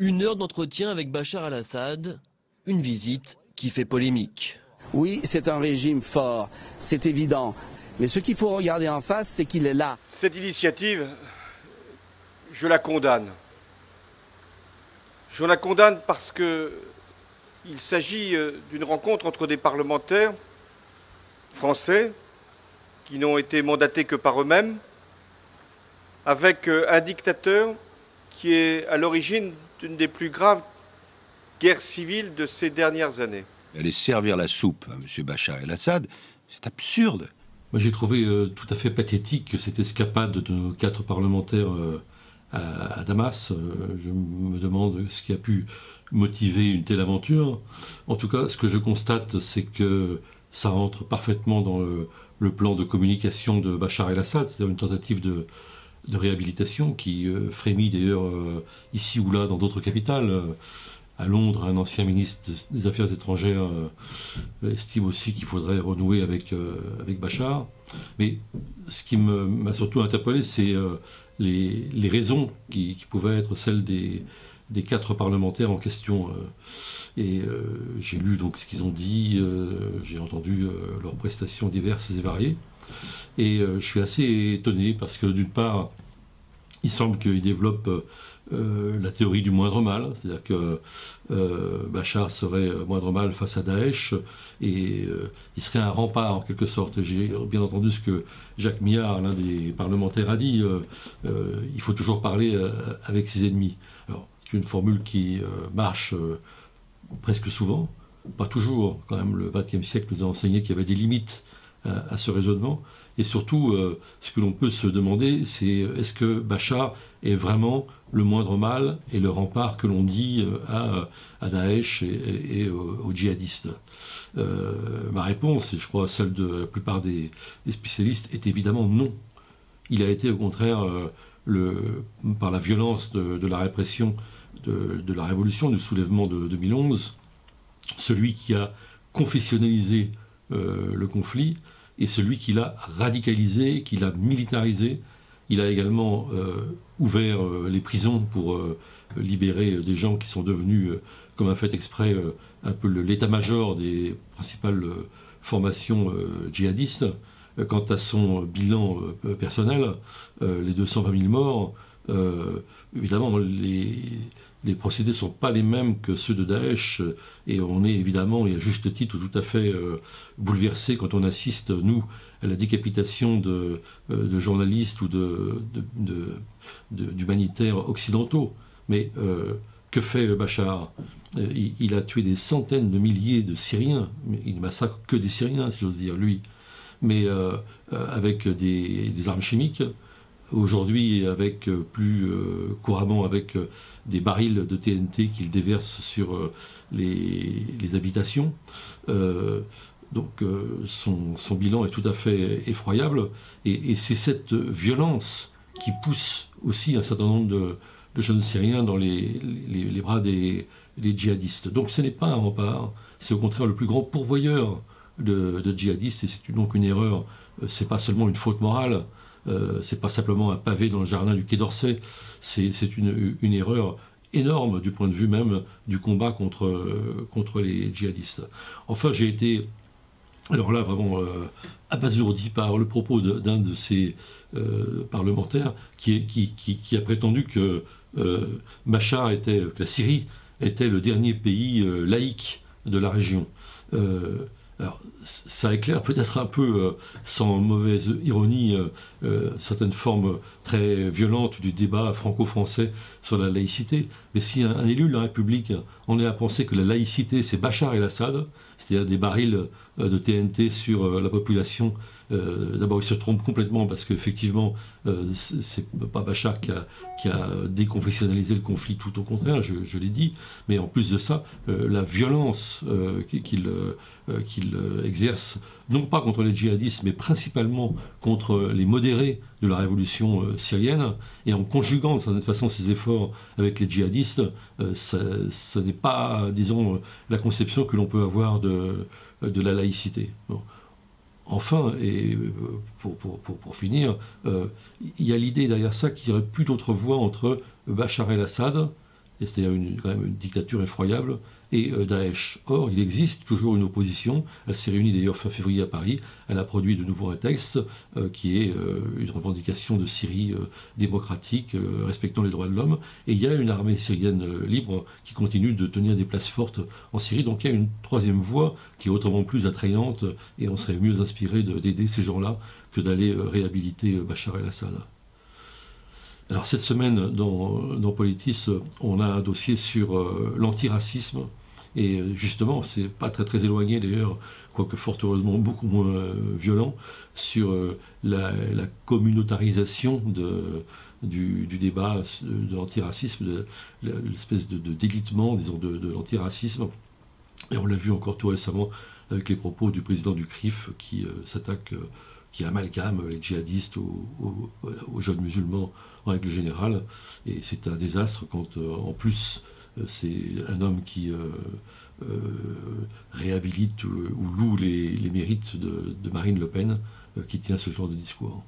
Une heure d'entretien avec Bachar al-Assad, une visite qui fait polémique. Oui, c'est un régime fort, c'est évident. Mais ce qu'il faut regarder en face, c'est qu'il est là. Cette initiative, je la condamne. Je la condamne parce qu'il s'agit d'une rencontre entre des parlementaires français qui n'ont été mandatés que par eux-mêmes, avec un dictateur qui est à l'origine d'une des plus graves guerres civiles de ces dernières années. Aller servir la soupe à M. Bachar el-Assad, c'est absurde. Moi, j'ai trouvé tout à fait pathétique cette escapade de nos 4 parlementaires à Damas. Je me demande ce qui a pu motiver une telle aventure. En tout cas, ce que je constate, c'est que ça rentre parfaitement dans le plan de communication de Bachar el-Assad, c'est-à-dire une tentative de réhabilitation qui frémit d'ailleurs ici ou là dans d'autres capitales. À Londres, un ancien ministre des Affaires étrangères estime aussi qu'il faudrait renouer avec Bachar. Mais ce qui m'a surtout interpellé, c'est les raisons qui pouvaient être celles des 4 parlementaires en question. J'ai lu donc ce qu'ils ont dit, j'ai entendu leurs prestations diverses et variées. Et je suis assez étonné parce que d'une part, il semble qu'ils développent la théorie du moindre mal, c'est-à-dire que Bachar serait moindre mal face à Daesh et il serait un rempart en quelque sorte. J'ai bien entendu ce que Jacques Millard, l'un des parlementaires, a dit, il faut toujours parler avec ses ennemis. Alors, c'est une formule qui marche presque souvent, pas toujours, quand même le XXe siècle nous a enseigné qu'il y avait des limites à ce raisonnement. Et surtout, ce que l'on peut se demander, c'est est-ce que Bachar est vraiment le moindre mal et le rempart que l'on dit à Daesh et aux djihadistes. Ma réponse, et je crois celle de la plupart des spécialistes, est évidemment non. Il a été au contraire, par la violence de la répression de la révolution, du soulèvement de 2011, celui qui a confessionnalisé le conflit, et celui qui l'a radicalisé, qui l'a militarisé. Il a également ouvert les prisons pour libérer des gens qui sont devenus, comme un fait exprès, un peu l'état-major des principales formations djihadistes. Quant à son bilan personnel, les 220 000 morts, évidemment, les procédés ne sont pas les mêmes que ceux de Daesh, et on est évidemment, et à juste titre, tout à fait bouleversé quand on assiste, nous, à la décapitation de journalistes ou d'humanitaires occidentaux. Mais que fait Bachar ? Il a tué des centaines de milliers de Syriens, mais il ne massacre que des Syriens, si j'ose dire, lui, mais avec des armes chimiques. Aujourd'hui, avec plus couramment avec des barils de TNT qu'il déverse sur les habitations. Donc son bilan est tout à fait effroyable. Et c'est cette violence qui pousse aussi un certain nombre de jeunes Syriens dans les bras des djihadistes. Donc ce n'est pas un rempart, c'est au contraire le plus grand pourvoyeur de djihadistes. Et c'est donc une erreur, c'est pas seulement une faute morale. C'est pas simplement un pavé dans le jardin du Quai d'Orsay, c'est une erreur énorme du point de vue même du combat contre les djihadistes. Enfin, j'ai été, alors là, vraiment abasourdi par le propos d'un de ces parlementaires qui a prétendu que Bachar que la Syrie était le dernier pays laïque de la région. Alors, ça éclaire peut-être un peu, sans mauvaise ironie, certaines formes très violentes du débat franco-français sur la laïcité. Mais si un élu de la République en est à penser que la laïcité, c'est Bachar el-Assad, c'est-à-dire des barils de TNT sur la population, d'abord il se trompe complètement parce qu'effectivement, c'est pas Bachar qui a déconfessionnalisé le conflit, tout au contraire, je l'ai dit, mais en plus de ça, la violence qu'il exerce, non pas contre les djihadistes, mais principalement contre les modérés de la révolution syrienne, et en conjuguant de certaine façon ses efforts avec les djihadistes, ça n'est pas, disons, la conception que l'on peut avoir de la laïcité. Bon. Enfin, et pour finir, il y a l'idée derrière ça qu'il n'y aurait plus d'autre voie entre Bachar el-Assad c'est-à-dire quand même une dictature effroyable, et Daesh. Or, il existe toujours une opposition. Elle s'est réunie d'ailleurs fin février à Paris. Elle a produit de nouveau un texte qui est une revendication de Syrie démocratique, respectant les droits de l'homme. Et il y a une armée syrienne libre qui continue de tenir des places fortes en Syrie. Donc il y a une troisième voie qui est autrement plus attrayante, et on serait mieux inspiré d'aider ces gens-là que d'aller réhabiliter Bachar el-Assad. Alors cette semaine, dans Politis, on a un dossier sur l'antiracisme. Et justement, c'est pas très éloigné d'ailleurs, quoique fort heureusement beaucoup moins violent, sur la communautarisation du débat de l'antiracisme, l'espèce de délitement, disons, de l'antiracisme. Et on l'a vu encore tout récemment avec les propos du président du CRIF qui s'attaque, qui amalgame les djihadistes aux jeunes musulmans en règle générale. Et c'est un désastre quand, en plus, c'est un homme qui réhabilite ou loue les mérites de Marine Le Pen qui tient ce genre de discours.